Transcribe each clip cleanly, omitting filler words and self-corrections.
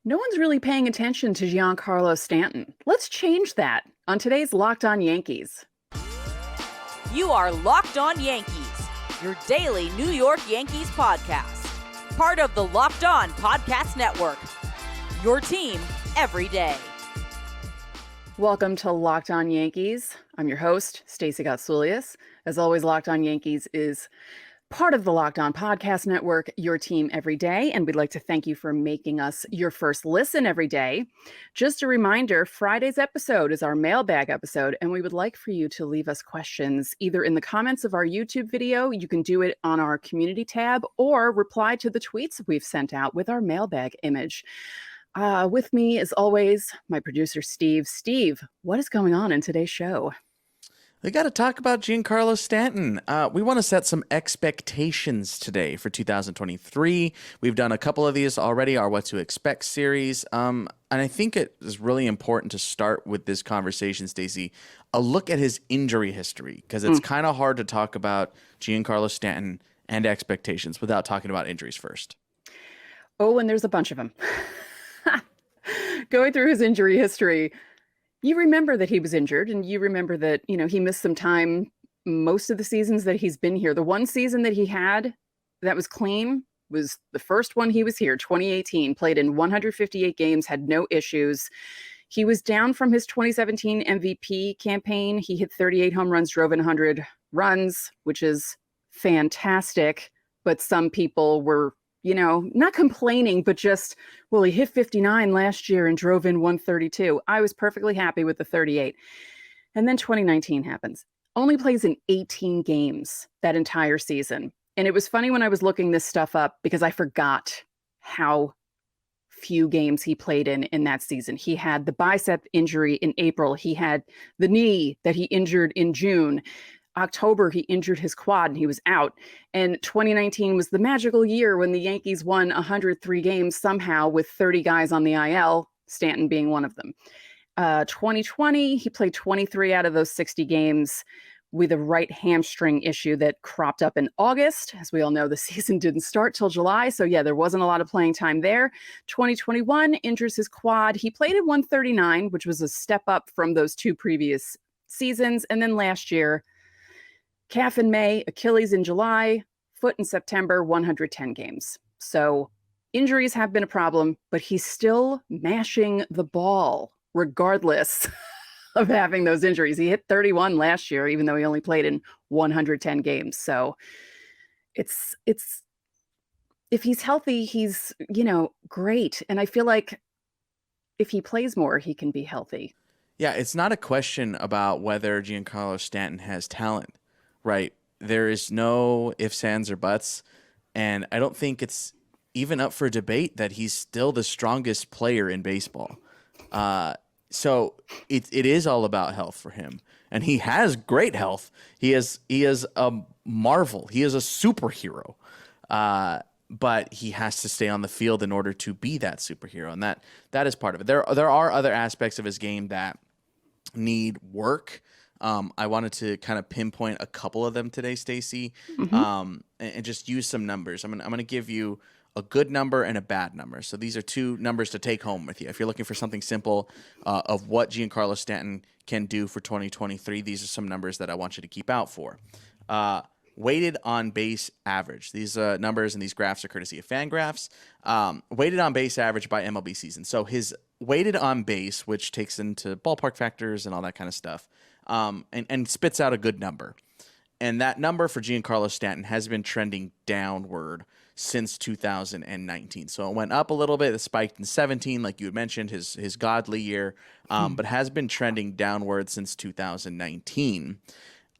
No one's really paying attention to Giancarlo Stanton. Let's change that on today's Locked On Yankees. You are Locked On Yankees, your daily New York Yankees podcast. Part of the Locked On Podcast Network. Your team every day. Welcome to Locked On Yankees. I'm your host, Stacey Gotsoulias. As always, Locked On Yankees is part of the Locked On Podcast Network, your team every day, and we'd like to thank you for making us your first listen every day. Just a reminder, Friday's episode is our mailbag episode, and we would like for you to leave us questions either in the comments of our YouTube video, you can do it on our community tab, or reply to the tweets we've sent out with our mailbag image. With me, as always, my producer, Steve. Steve, what is going on in today's show? We got to talk about Giancarlo Stanton. We want to set some expectations today for 2023. We've done a couple of these already, our What to Expect series. And I think it is really important to start with this conversation, Stacey, a look at his injury history, because it's kind of hard to talk about Giancarlo Stanton and expectations without talking about injuries first. Oh, and there's a bunch of them. Going through his injury history, you remember that he was injured, and you remember that, he missed some time most of the seasons that he's been here. The one season that he had that was clean was the first one he was here, 2018, played in 158 games, had no issues. He was down from his 2017 MVP campaign. He hit 38 home runs, drove in 100 runs, which is fantastic. But some people were not complaining, but just, well, he hit 59 last year and drove in 132. I was perfectly happy with the 38. And then 2019 happens. Only plays in 18 games that entire season. And it was funny when I was looking this stuff up because I forgot how few games he played in that season. He had the bicep injury in April. He had the knee that he injured in June. October, he injured his quad and he was out. And 2019 was the magical year when the Yankees won 103 games somehow with 30 guys on the IL, Stanton being one of them. 2020, he played 23 out of those 60 games with a right hamstring issue that cropped up in August. As we all know, the season didn't start till July. So yeah, there wasn't a lot of playing time there. 2021 injures his quad. He played at 139, which was a step up from those two previous seasons. And then last year, calf in May, Achilles in July, foot in September, 110 games. So injuries have been a problem, but he's still mashing the ball regardless of having those injuries. He hit 31 last year, even though he only played in 110 games. So it's if he's healthy, he's, great. And I feel like if he plays more, he can be healthy. Yeah, it's not a question about whether Giancarlo Stanton has talent. Right. There is no ifs, ands, or buts. And I don't think it's even up for debate that he's still the strongest player in baseball. So it is all about health for him. And he has great health. He is a marvel. He is a superhero. But he has to stay on the field in order to be that superhero. And that is part of it. There are other aspects of his game that need work. I wanted to kind of pinpoint a couple of them today, Stacey, and just use some numbers. I'm gonna give you a good number and a bad number. So these are two numbers to take home with you. If you're looking for something simple of what Giancarlo Stanton can do for 2023, these are some numbers that I want you to keep out for. Weighted on base average. These numbers and these graphs are courtesy of FanGraphs. Weighted on base average by MLB season. So his weighted on base, which takes into ballpark factors and all that kind of stuff, and spits out a good number. And that number for Giancarlo Stanton has been trending downward since 2019. So it went up a little bit. It spiked in 17, like you had mentioned, his godly year, but has been trending downward since 2019.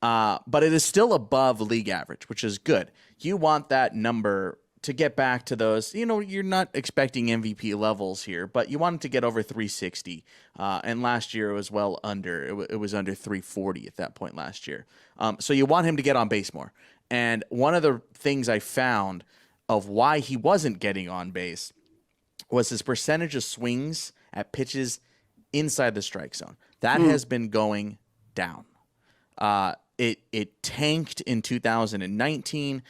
But it is still above league average, which is good. You want that number to get back to those, you're not expecting MVP levels here, but you want it to get over 360. And last year it was well under. It was under 340 at that point last year. So you want him to get on base more. And one of the things I found of why he wasn't getting on base was his percentage of swings at pitches inside the strike zone. That has been going down. It tanked in 2019.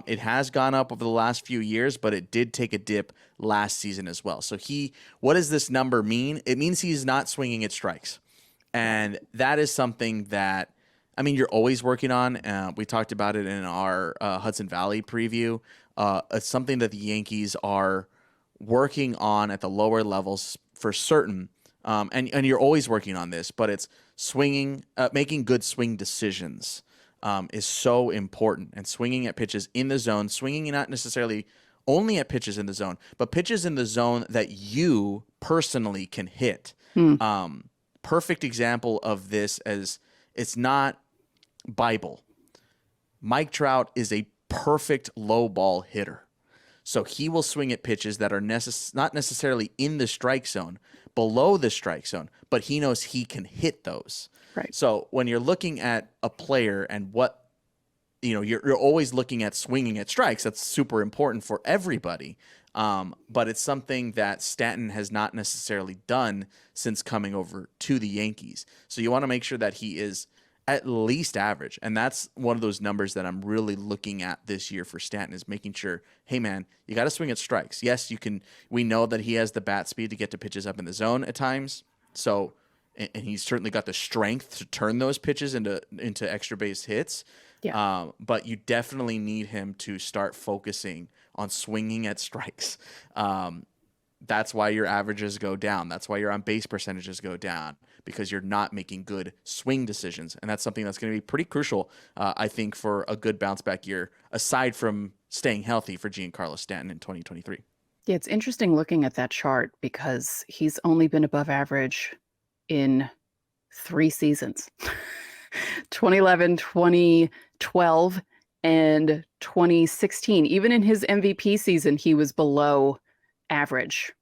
It has gone up over the last few years, but it did take a dip last season as well. So what does this number mean? It means he's not swinging at strikes. And that is something that, I mean, you're always working on. We talked about it in our Hudson Valley preview. It's something that the Yankees are working on at the lower levels for certain. And you're always working on this, but it's swinging, making good swing decisions is so important. And swinging at pitches in the zone, swinging not necessarily only at pitches in the zone, but pitches in the zone that you personally can hit. Perfect example of this as it's not Bible. Mike Trout is a perfect low ball hitter. So he will swing at pitches that are not necessarily in the strike zone, below the strike zone, but he knows he can hit those. Right. So when you're looking at a player and what, you're always looking at swinging at strikes. That's super important for everybody. But it's something that Stanton has not necessarily done since coming over to the Yankees. So you want to make sure that he is at least average. And that's one of those numbers that I'm really looking at this year for Stanton, is making sure, hey man, you got to swing at strikes. Yes, we know that he has the bat speed to get to pitches up in the zone at times. So, and he's certainly got the strength to turn those pitches into extra base hits. Yeah. But you definitely need him to start focusing on swinging at strikes. That's why your averages go down. That's why your on base percentages go down, because you're not making good swing decisions. And that's something that's going to be pretty crucial, I think, for a good bounce back year, aside from staying healthy for Giancarlo Stanton in 2023. Yeah, it's interesting looking at that chart because he's only been above average in 3 seasons. 2011, 2012, and 2016. Even in his MVP season, he was below average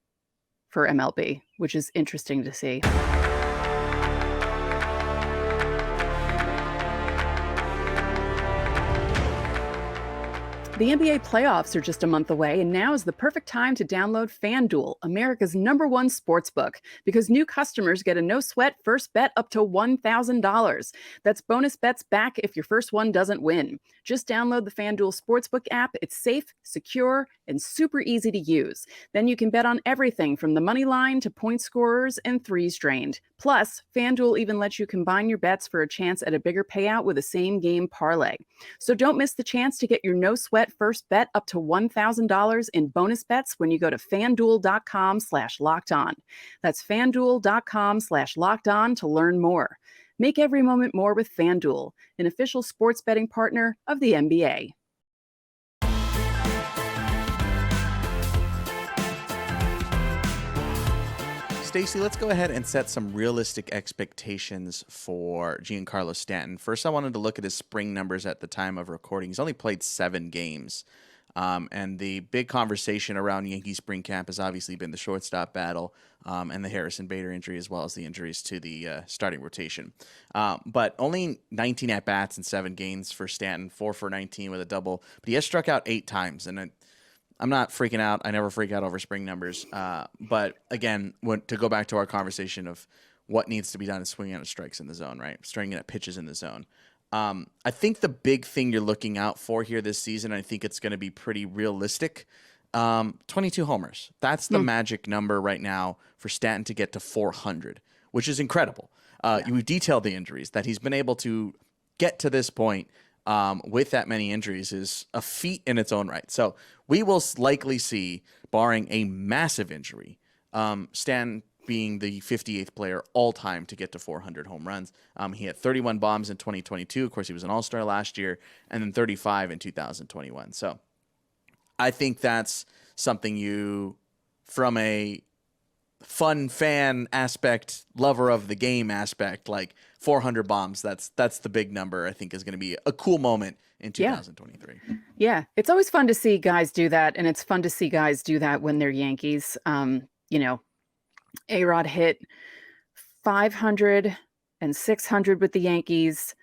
for MLB, which is interesting to see. The NBA playoffs are just a month away, and now is the perfect time to download FanDuel, America's #1 sportsbook, because new customers get a no-sweat first bet up to $1,000. That's bonus bets back if your first one doesn't win. Just download the FanDuel Sportsbook app. It's safe, secure, and super easy to use. Then you can bet on everything from the money line to point scorers and threes drained. Plus, FanDuel even lets you combine your bets for a chance at a bigger payout with a same-game parlay. So don't miss the chance to get your no-sweat first bet up to $1,000 in bonus bets when you go to FanDuel.com/lockedon. That's FanDuel.com/lockedon to learn more. Make every moment more with FanDuel, an official sports betting partner of the NBA. Stacey, let's go ahead and set some realistic expectations for Giancarlo Stanton. First, I wanted to look at his spring numbers at the time of recording. He's only played 7 games. And the big conversation around Yankee spring camp has obviously been the shortstop battle and the Harrison Bader injury, as well as the injuries to the starting rotation. But only 19 at-bats in 7 games for Stanton, 4 for 19 with a double. But he has struck out 8 times, and I'm not freaking out. I never freak out over spring numbers. But again, to go back to our conversation of what needs to be done is swinging at strikes in the zone, right? Swinging at pitches in the zone. I think the big thing you're looking out for here this season, I think it's going to be pretty realistic. 22 homers. That's the magic number right now for Stanton to get to 400, which is incredible. You detailed the injuries. That he's been able to get to this point with that many injuries is a feat in its own right. So we will likely see, barring a massive injury, Stanton being the 58th player all time to get to 400 home runs. He had 31 bombs in 2022. Of course, he was an all-star last year, and then 35 in 2021. So I think that's something from a fun fan aspect, lover of the game aspect, like 400 bombs, that's the big number I think is going to be a cool moment in 2023. Yeah, it's always fun to see guys do that, and it's fun to see guys do that when they're Yankees. A-Rod hit 500 and 600 with the Yankees,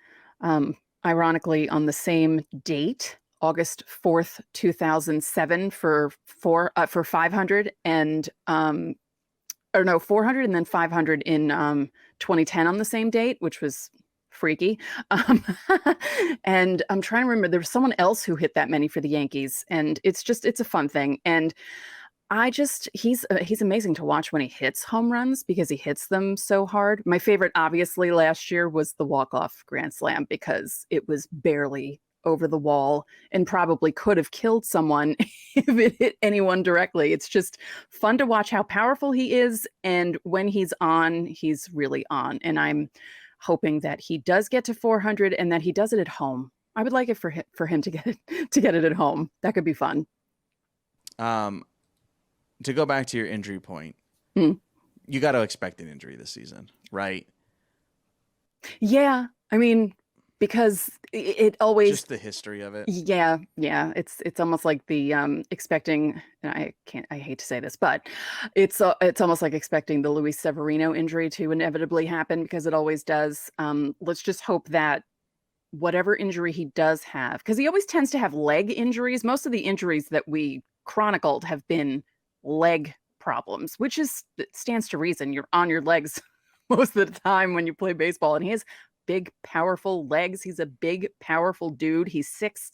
ironically on the same date, August 4th, 2007 for 500 and 400 and then 500 in 2010 on the same date, which was freaky. Um, and I'm trying to remember, there was someone else who hit that many for the Yankees, and it's a fun thing. And he's amazing to watch when he hits home runs because he hits them so hard. My favorite, obviously, last year was the walk-off grand slam because it was barely over the wall and probably could have killed someone if it hit anyone directly. It's just fun to watch how powerful he is, and when he's on, he's really on. And I'm hoping that he does get to 400 and that he does it at home. I would like it for him to get it at home. That could be fun. To go back to your injury point, you got to expect an injury this season, right? Yeah. I mean, because it always just the history of it. Yeah. It's almost like the expecting, and I hate to say this, but it's almost like expecting the Luis Severino injury to inevitably happen because it always does. Let's just hope that whatever injury he does have, because he always tends to have leg injuries. Most of the injuries that we chronicled have been leg problems, which stands to reason. You're on your legs most of the time when you play baseball, and he has big, powerful legs. He's a big, powerful dude. He's 6'6",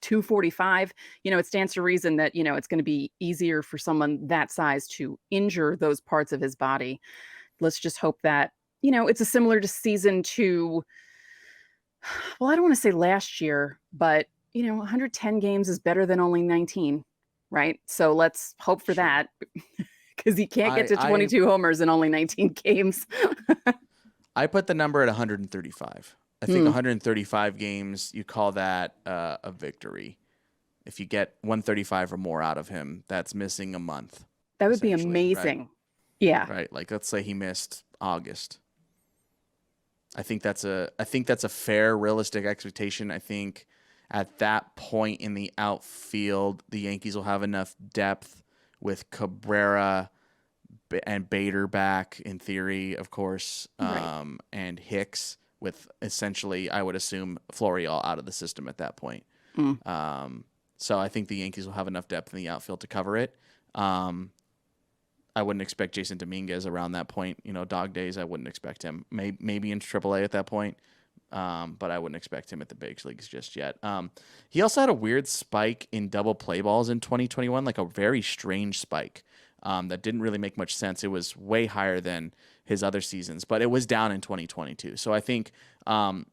245. It stands to reason that, it's going to be easier for someone that size to injure those parts of his body. Let's just hope that, it's a similar season to, well, I don't want to say last year, but, 110 games is better than only 19. Right. So let's hope for that, because he can't get to 22 homers in only 19 games. I put the number at 135. I think 135 games, you call that a victory. If you get 135 or more out of him, that's missing a month. That would be amazing. Right? Yeah. Right. Like, let's say he missed August. I think that's a fair, realistic expectation. I think at that point in the outfield, the Yankees will have enough depth with Cabrera and Bader back, in theory, of course, and Hicks, with essentially, I would assume, Florial out of the system at that point. So I think the Yankees will have enough depth in the outfield to cover it. I wouldn't expect Jason Dominguez around that point. Dog days, I wouldn't expect him. Maybe in AAA at that point. But I wouldn't expect him at the big leagues just yet. He also had a weird spike in double play balls in 2021, like a very strange spike that didn't really make much sense. It was way higher than his other seasons, but it was down in 2022. So I think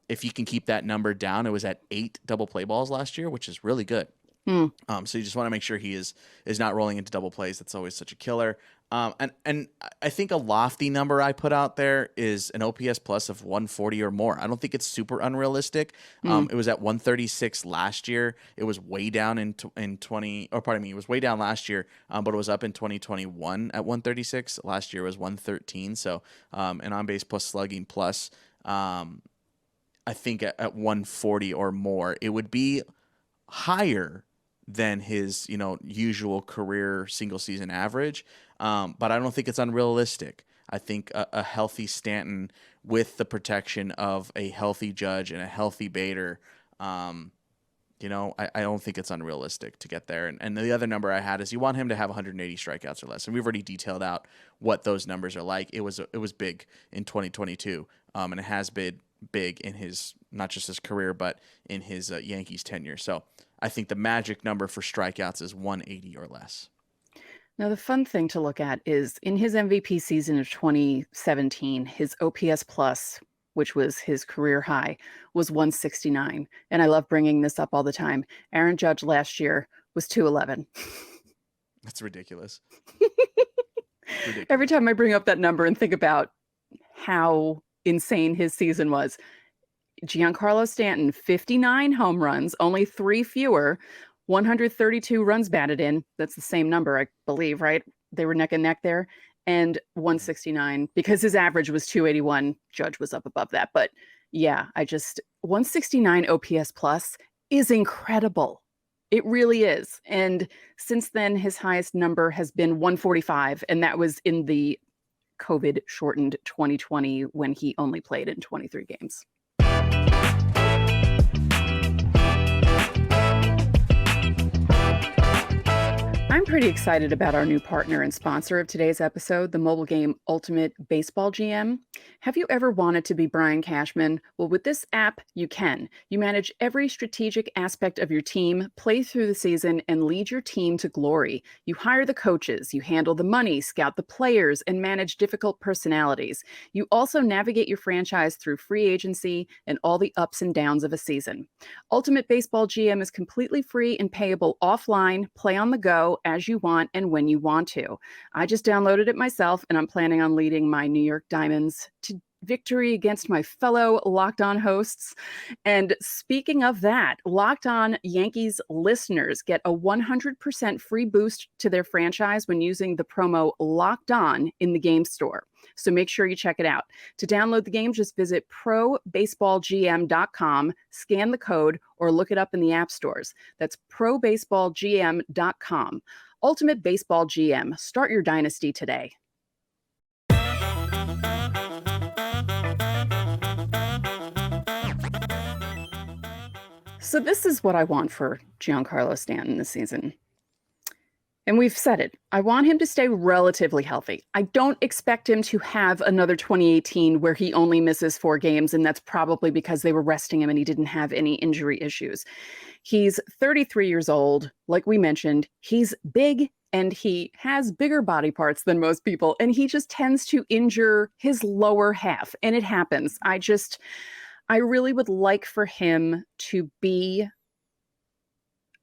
if you can keep that number down, it was at 8 double play balls last year, which is really good. So you just want to make sure he is not rolling into double plays. That's always such a killer. And I think a lofty number I put out there is an OPS plus of 140 or more. I don't think it's super unrealistic. It was at 136 last year. It was way down it was way down last year, but it was up in 2021 at 136. Last year was 113. So, an on-base plus slugging plus, I think at 140 or more, it would be higher than his, usual career single season average. But I don't think it's unrealistic. I think a healthy Stanton with the protection of a healthy Judge and a healthy Bader, I don't think it's unrealistic to get there. And the other number I had is you want him to have 180 strikeouts or less. And we've already detailed out what those numbers are like. It was big in 2022, and it has been big in his, not just his career, but in his Yankees tenure. So I think the magic number for strikeouts is 180 or less. Now, the fun thing to look at is in his MVP season of 2017, his OPS plus, which was his career high, was 169. And I love bringing this up all the time. Aaron Judge last year was 211. That's ridiculous. Every time I bring up that number and think about how insane his season was, Giancarlo Stanton, 59 home runs, only 3 fewer, 132 runs batted in. That's the same number, I believe, right? They were neck and neck there. And 169, because his average was 281. Judge was up above that. But yeah, 169 OPS plus is incredible. It really is. And since then, his highest number has been 145. And that was in the COVID shortened 2020 when he only played in 23 games. I'm pretty excited about our new partner and sponsor of today's episode, the mobile game Ultimate Baseball GM. Have you ever wanted to be Brian Cashman? Well, with this app, you can. You manage every strategic aspect of your team, play through the season, and lead your team to glory. You hire the coaches, you handle the money, scout the players, and manage difficult personalities. You also navigate your franchise through free agency and all the ups and downs of a season. Ultimate Baseball GM is completely free and payable offline, play on the go, as you want and when you want to. I just downloaded it myself, and I'm planning on leading my New York Diamonds to victory against my fellow Locked On hosts. And speaking of that, Locked On Yankees listeners get a 100% free boost to their franchise when using the promo Locked On in the game store. So make sure you check it out. To download the game, just visit probaseballgm.com, scan the code, or look it up in the app stores. That's probaseballgm.com. Ultimate Baseball GM. Start your dynasty today. So this is what I want for Giancarlo Stanton this season. And we've said it. I want him to stay relatively healthy. I don't expect him to have another 2018 where he only misses 4 games, and that's probably because they were resting him and he didn't have any injury issues. He's 33 years old. Like we mentioned, he's big and he has bigger body parts than most people, and he just tends to injure his lower half, and it happens. I really would like for him to be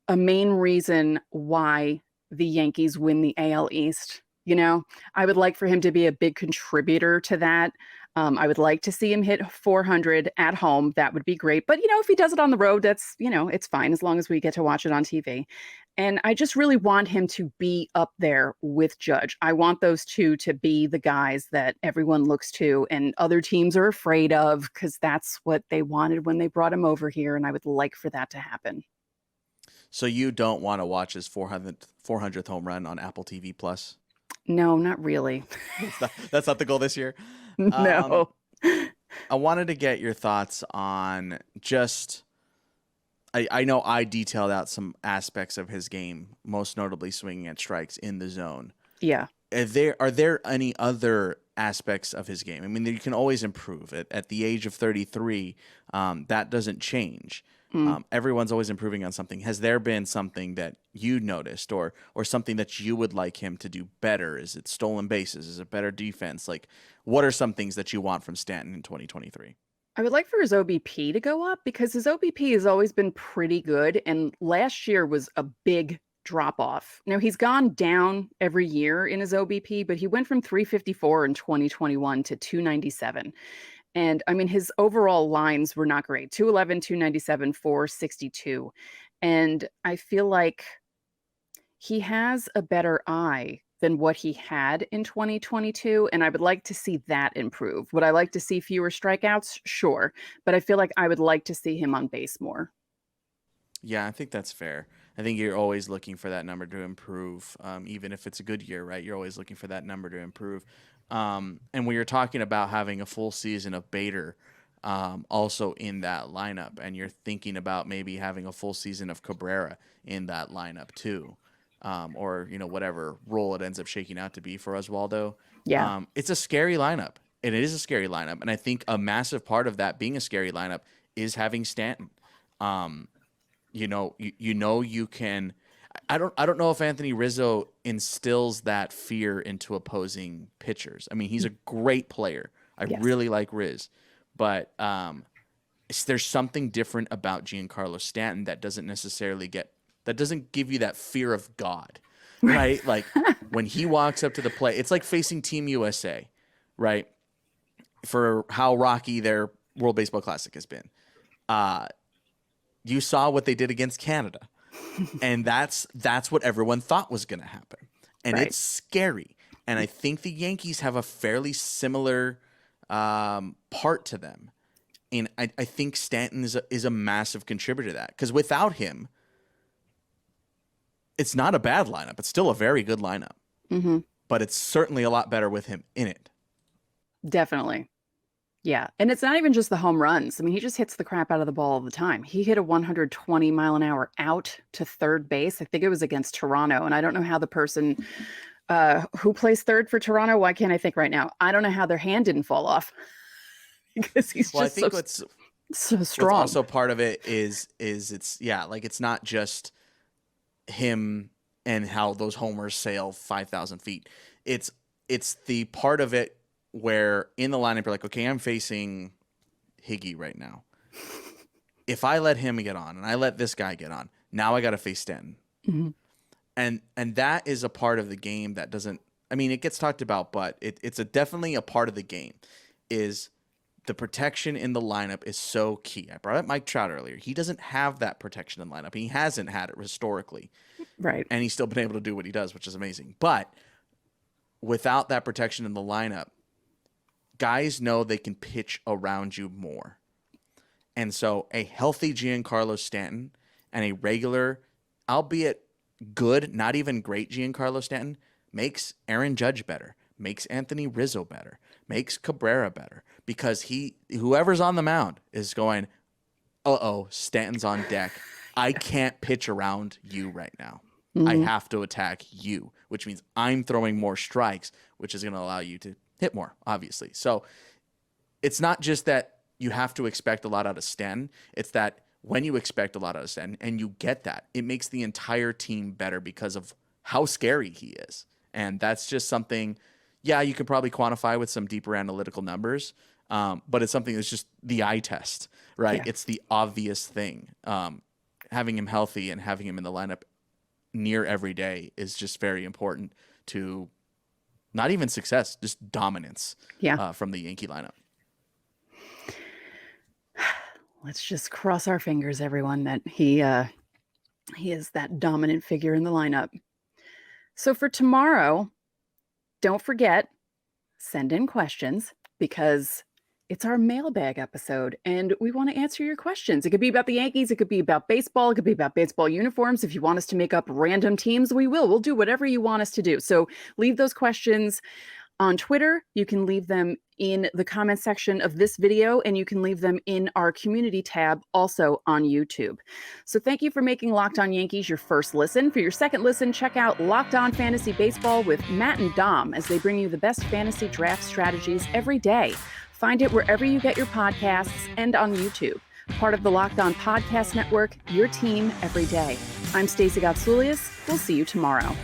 a main reason why the Yankees win the AL East. You know, I would like for him to be a big contributor to that. I would like to see him hit 400 at home. That would be great. But, if he does it on the road, that's, it's fine as long as we get to watch it on TV. And I just really want him to be up there with Judge. I want those two to be the guys that everyone looks to and other teams are afraid of, because that's what they wanted when they brought him over here. And I would like for that to happen. So you don't want to watch his 400th home run on Apple TV Plus? No, not really. That's not the goal this year? No. I wanted to get your thoughts on just... I know I detailed out some aspects of his game, most notably swinging at strikes in the zone. Yeah. Are there any other aspects of his game? I mean, you can always improve it. At the age of 33, that doesn't change. Everyone's always improving on something. Has there been something that you noticed or something that you would like him to do better? Is it stolen bases? Is it better defense? Like, what are some things that you want from Stanton in 2023? I would like for his OBP to go up, because his OBP has always been pretty good, and last year was a big drop off. Now, he's gone down every year in his OBP, but he went from 354 in 2021 to 297. And I mean, his overall lines were not great. 211, 297, 462. And I feel like he has a better eye than what he had in 2022. And I would like to see that improve. Would I like to see fewer strikeouts? Sure. But I feel like I would like to see him on base more. Yeah, I think that's fair. I think you're always looking for that number to improve, even if it's a good year, right? You're always looking for that number to improve. And when you're talking about having a full season of Bader also in that lineup, and you're thinking about maybe having a full season of Cabrera in that lineup too, or whatever role it ends up shaking out to be for Oswaldo. Yeah. It's a scary lineup, and it is a scary lineup. And I think a massive part of that being a scary lineup is having Stanton. You can. I don't know if Anthony Rizzo instills that fear into opposing pitchers. I mean, he's a great player. I really like Riz, but there's something different about Giancarlo Stanton that doesn't give you that fear of God, right? Like when he walks up to the plate, it's like facing Team USA, right? For how rocky their World Baseball Classic has been. You saw what they did against Canada. And that's what everyone thought was going to happen. And It's scary. And I think the Yankees have a fairly similar part to them. And I think Stanton is a massive contributor to that. Because without him, it's not a bad lineup. It's still a very good lineup. Mm-hmm. But it's certainly a lot better with him in it. Definitely. Yeah. And it's not even just the home runs. I mean, he just hits the crap out of the ball all the time. He hit a 120-mile-an-hour out to third base. I think it was against Toronto. And I don't know how the person who plays third for Toronto, why can't I think right now? I don't know how their hand didn't fall off because he's Well, I just think so strong. what's also part of it is it's like it's not just him and how those homers sail 5,000 feet. It's the part of it where in the lineup you're like, okay, I'm facing Higgy right now. If I let him get on and I let this guy get on, now I got to face Stanton. Mm-hmm. And that is a part of the game that doesn't. I mean, it gets talked about, but it's definitely a part of the game. Is the protection in the lineup is so key. I brought up Mike Trout earlier. He doesn't have that protection in the lineup. He hasn't had it historically. Right. And he's still been able to do what he does, which is amazing. But without that protection in the lineup, guys know they can pitch around you more. And so a healthy Giancarlo Stanton and a regular, albeit good, not even great Giancarlo Stanton makes Aaron Judge better, makes Anthony Rizzo better, makes Cabrera better, because whoever's on the mound is going, uh-oh, Stanton's on deck. I can't pitch around you right now. Mm-hmm. I have to attack you, which means I'm throwing more strikes, which is going to allow you to hit more, obviously. So it's not just that you have to expect a lot out of Stanton. It's that when you expect a lot out of Stanton and you get that, it makes the entire team better because of how scary he is. And that's just something, yeah, you could probably quantify with some deeper analytical numbers, but it's something that's just the eye test, right? Yeah. It's the obvious thing. Having him healthy and having him in the lineup near every day is just very important to not even success, just dominance from the Yankee lineup. Let's just cross our fingers, everyone, that he is that dominant figure in the lineup. So for tomorrow, don't forget, send in questions because it's our mailbag episode and we want to answer your questions. It could be about the Yankees. It could be about baseball. It could be about baseball uniforms. If you want us to make up random teams, we will. We'll do whatever you want us to do. So leave those questions on Twitter. You can leave them in the comment section of this video, and you can leave them in our community tab also on YouTube. So thank you for making Locked On Yankees your first listen. For your second listen, check out Locked On Fantasy Baseball with Matt and Dom as they bring you the best fantasy draft strategies every day. Find it wherever you get your podcasts and on YouTube. Part of the Locked On Podcast Network, your team every day. I'm Stacey Gotsoulias. We'll see you tomorrow.